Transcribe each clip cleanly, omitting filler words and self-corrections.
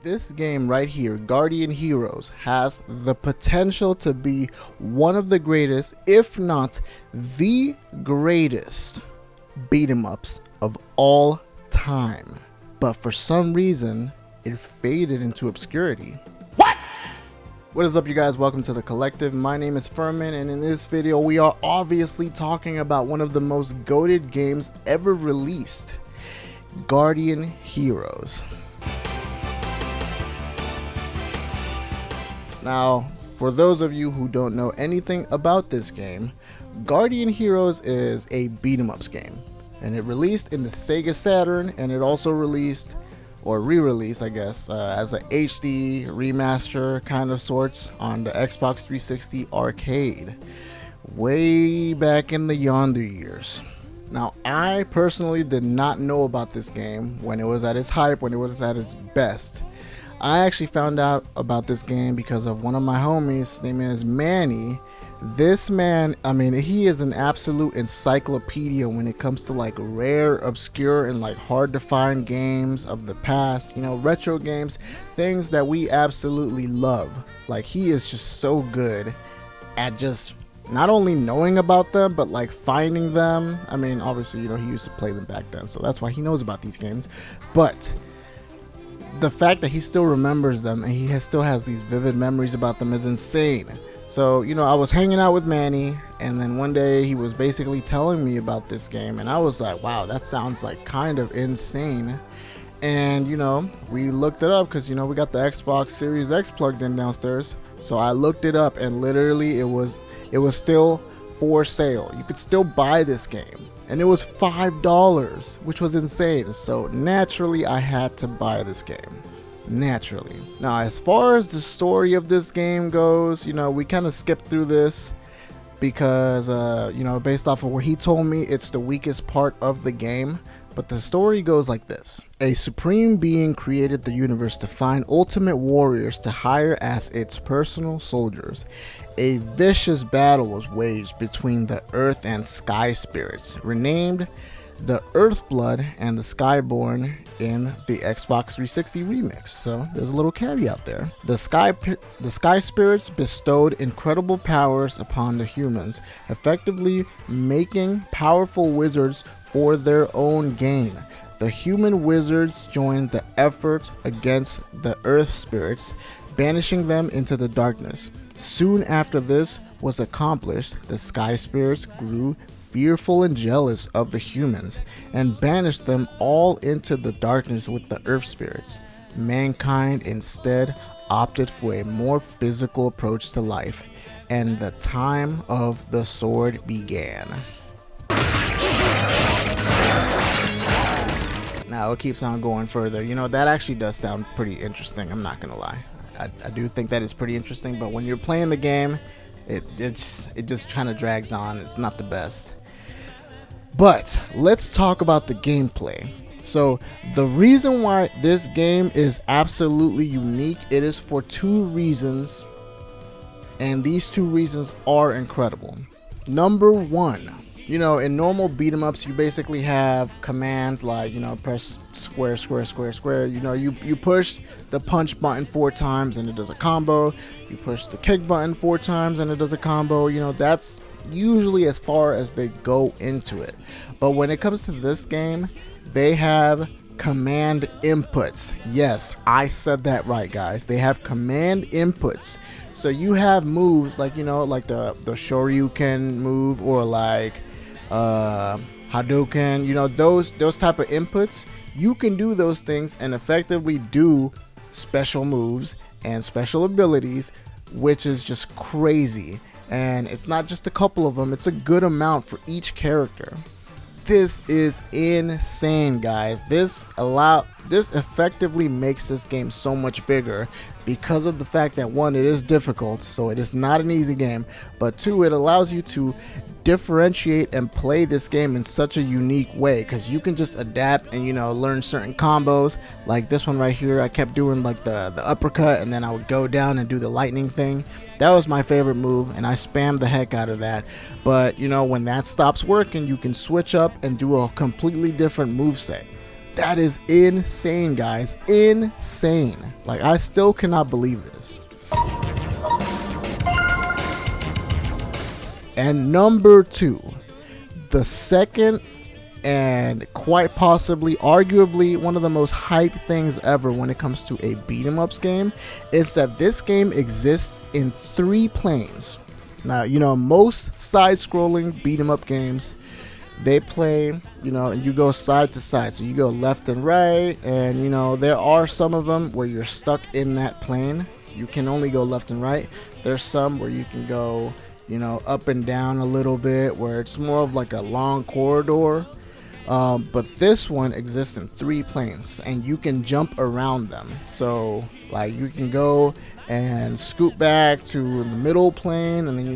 This game right here, Guardian Heroes, has the potential to be one of the greatest, if not the greatest, beat-em-ups of all time. But for some reason, it faded into obscurity. What is up, you guys? Welcome to the collective. My name is Furman, and in this video we are obviously talking about one of the most goated games ever released, Guardian Heroes. Now, for those of you who don't know anything about this game, Guardian Heroes is a beat-em-ups game, and it released in the Sega Saturn, and it also released, or re-released I guess, as a HD remaster kind of sorts on the Xbox 360 arcade way back in the yonder years. Now, I personally did not know about this game when it was at its hype, when it was at its best. I actually found out about this game because of one of my homies. His name is Manny. This man, I mean, he is an absolute encyclopedia when it comes to like rare, obscure, and like hard to find games of the past, you know, retro games, things that we absolutely love. Like, he is just so good at just not only knowing about them, but like finding them. I mean, obviously, you know, he used to play them back then, so that's why he knows about these games. But the fact that he still remembers them and he still has these vivid memories about them is insane. So, you know, I was hanging out with Manny, and then one day he was basically telling me about this game, and I was like, wow, that sounds like kind of insane. And, you know, we looked it up because, you know, we got the Xbox Series X plugged in downstairs. So I looked it up, and literally it was still for sale. You could still buy this game, and it was $5, which was insane. So naturally I had to buy this game. Naturally. Now, as far as the story of this game goes, you know, we kind of skipped through this because you know, based off of what he told me, it's the weakest part of the game. But the story goes like this. A supreme being created the universe to find ultimate warriors to hire as its personal soldiers. A vicious battle was waged between the earth and sky spirits, renamed the Earthblood and the Skyborn in the Xbox 360 remix. So there's a little caveat there. The sky spirits bestowed incredible powers upon the humans, effectively making powerful wizards for their own gain. The human wizards joined the effort against the earth spirits, banishing them into the darkness. Soon after this was accomplished, the sky spirits grew fearful and jealous of the humans and banished them all into the darkness with the earth spirits. Mankind instead opted for a more physical approach to life, and the time of the sword began. Now it keeps on going further. You know, that actually does sound pretty interesting, I'm not gonna lie. I do think that is pretty interesting, but when you're playing the game, it just kind of drags on. It's not the best. But let's talk about the gameplay. So the reason why this game is absolutely unique, it is for two reasons, and these two reasons are incredible. Number one, you know, in normal beat 'em ups, you basically have commands like, you know, press square, square, square, square. You know, you push the punch button 4 times and it does a combo. You push the kick button 4 times and it does a combo. You know, that's usually as far as they go into it. But when it comes to this game, they have command inputs. Yes, I said that right, guys. They have command inputs. So you have moves like, you know, like the Shoryuken move, or like Hadouken, you know, those type of inputs. You can do those things and effectively do special moves and special abilities, which is just crazy. And it's not just a couple of them, it's a good amount for each character. This is insane, guys. This effectively makes this game so much bigger because of the fact that, one, it is difficult, so it is not an easy game, but two, it allows you to differentiate and play this game in such a unique way, because you can just adapt and, you know, learn certain combos. Like this one right here, I kept doing like the uppercut, and then I would go down and do the lightning thing. That was my favorite move, and I spammed the heck out of that. But, you know, when that stops working, you can switch up and do a completely different moveset. That is insane, guys. Insane. Like, I still cannot believe this. And number 2, the second and quite possibly, arguably, one of the most hyped things ever when it comes to a beat 'em ups game is that this game exists in 3 planes. Now, you know, most side-scrolling beat 'em up games, they play, you know, you go side to side, so you go left and right, and you know, there are some of them where you're stuck in that plane. You can only go left and right. There's some where you can go, you know, up and down a little bit, where it's more of like a long corridor. But this one exists in 3 planes, and you can jump around them. So like you can go and scoot back to the middle plane, and then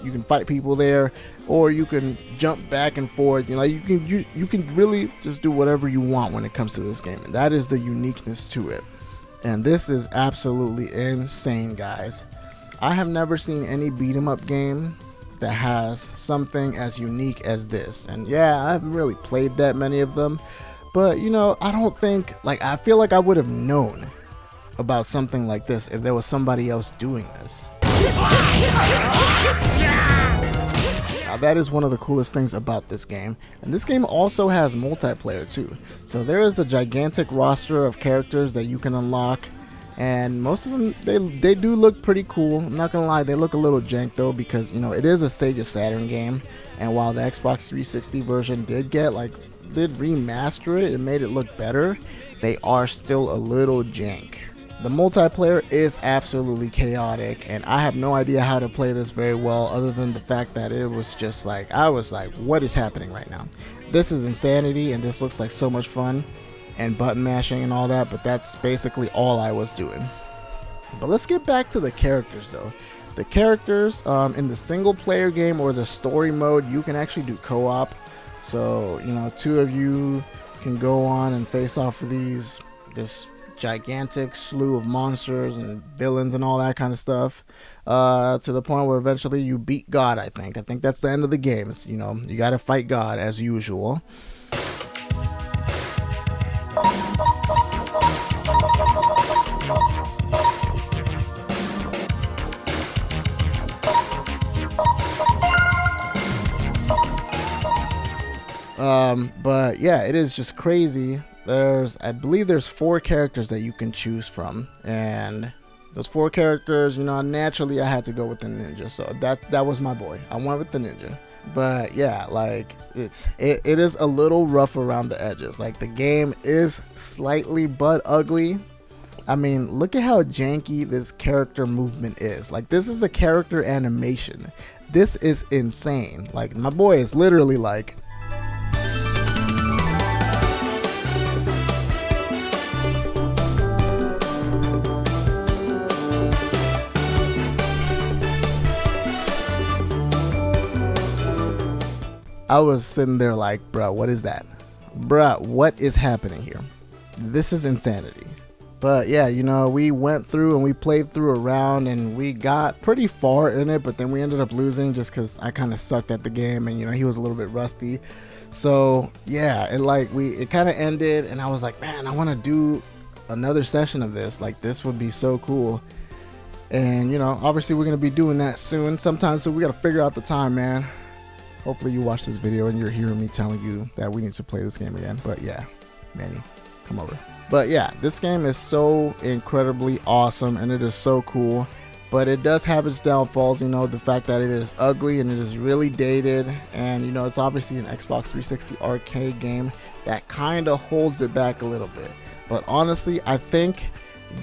you can fight people there, or you can jump back and forth. You know, you can really just do whatever you want when it comes to this game, and that is the uniqueness to it. And this is absolutely insane, guys. I have never seen any beat 'em up game that has something as unique as this. And yeah, I haven't really played that many of them, but you know, I don't think, like, I feel like I would have known about something like this if there was somebody else doing this. Now, that is one of the coolest things about this game, and this game also has multiplayer too. So there is a gigantic roster of characters that you can unlock, and most of them, they do look pretty cool. I'm not gonna lie, they look a little jank though, because you know, it is a Sega Saturn game, and while the Xbox 360 version did remaster it and made it look better, they are still a little jank. The multiplayer is absolutely chaotic, and I have no idea how to play this very well, other than the fact that it was just like, I was like, what is happening right now? This is insanity, and this looks like so much fun, and button mashing and all that, but that's basically all I was doing. But let's get back to the characters though. The characters in the single player game or the story mode, you can actually do co-op. So, you know, 2 of you can go on and face off with this gigantic slew of monsters and villains and all that kind of stuff, to the point where eventually you beat God. I think that's the end of the game. It's, you know, you gotta fight God as usual. But yeah, it is just crazy. I believe there's 4 characters that you can choose from, and those 4 characters, you know, naturally I had to go with the ninja, so that was my boy. I went with the ninja. But yeah, like it is a little rough around the edges. Like, the game is slightly but ugly. I mean, look at how janky this character movement is. Like, this is a character animation. This is insane. Like, my boy is literally like, I was sitting there like, bruh, what is that? Bruh, what is happening here? This is insanity. But yeah, you know, we went through and we played through a round, and we got pretty far in it, but then we ended up losing just because I kind of sucked at the game, and you know, he was a little bit rusty. So yeah, it kind of ended, and I was like, man, I want to do another session of this. Like, this would be so cool. And you know, obviously we're gonna be doing that soon sometime, so we gotta figure out the time, man. Hopefully you watch this video and you're hearing me telling you that we need to play this game again. But yeah, Manny, come over. But yeah, this game is so incredibly awesome, and it is so cool. But it does have its downfalls, you know, the fact that it is ugly and it is really dated, and you know, it's obviously an Xbox 360 arcade game that kind of holds it back a little bit. But honestly, I think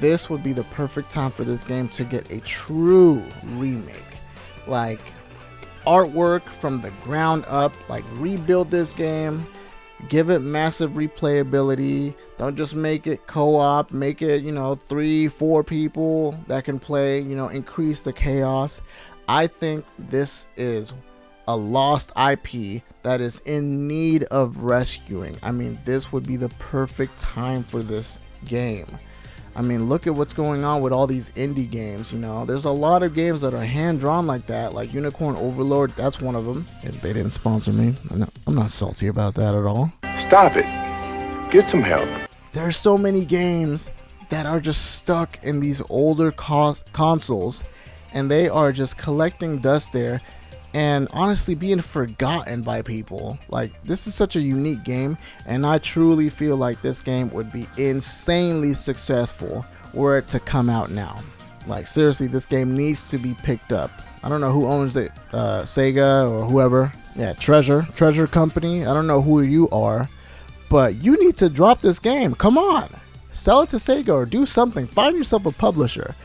this would be the perfect time for this game to get a true remake. Like, artwork from the ground up, like, rebuild this game, give it massive replayability. Don't just make it co-op, make it, you know, 3-4 people that can play, you know, increase the chaos. I think this is a lost IP that is in need of rescuing. I mean, this would be the perfect time for this game. I mean, look at what's going on with all these indie games, you know. There's a lot of games that are hand-drawn like that, like Unicorn Overlord, that's one of them. And they didn't sponsor me. I'm not salty about that at all. Stop it. Get some help. There's so many games that are just stuck in these older consoles, and they are just collecting dust there and honestly being forgotten by people. Like, this is such a unique game, and I truly feel like this game would be insanely successful were it to come out now. Like, seriously, this game needs to be picked up. I don't know who owns it, Sega or whoever. Yeah, Treasure Company. I don't know who you are, but you need to drop this game. Come on, sell it to Sega or do something. Find yourself a publisher.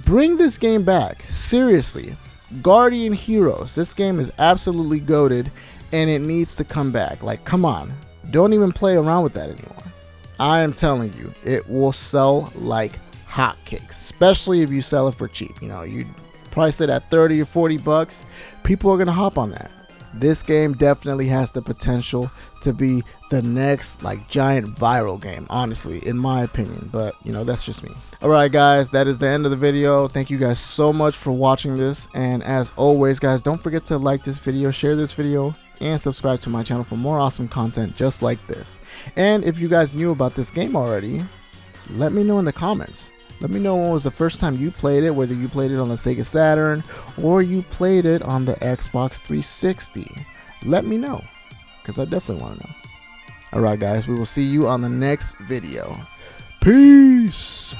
Bring this game back. Seriously, Guardian Heroes. This game is absolutely goated, and it needs to come back. Like, come on, don't even play around with that anymore. I am telling you, it will sell like hotcakes, especially if you sell it for cheap. You know, you price it at 30 or 40 bucks. People are gonna hop on that. This game definitely has the potential to be the next like giant viral game, honestly, in my opinion, but you know, that's just me. Alright guys, that is the end of the video. Thank you guys so much for watching this, and as always guys, don't forget to like this video, share this video, and subscribe to my channel for more awesome content just like this. And if you guys knew about this game already, let me know in the comments. Let me know when was the first time you played it, whether you played it on the Sega Saturn or you played it on the Xbox 360. Let me know, because I definitely want to know. Alright guys, we will see you on the next video. Peace!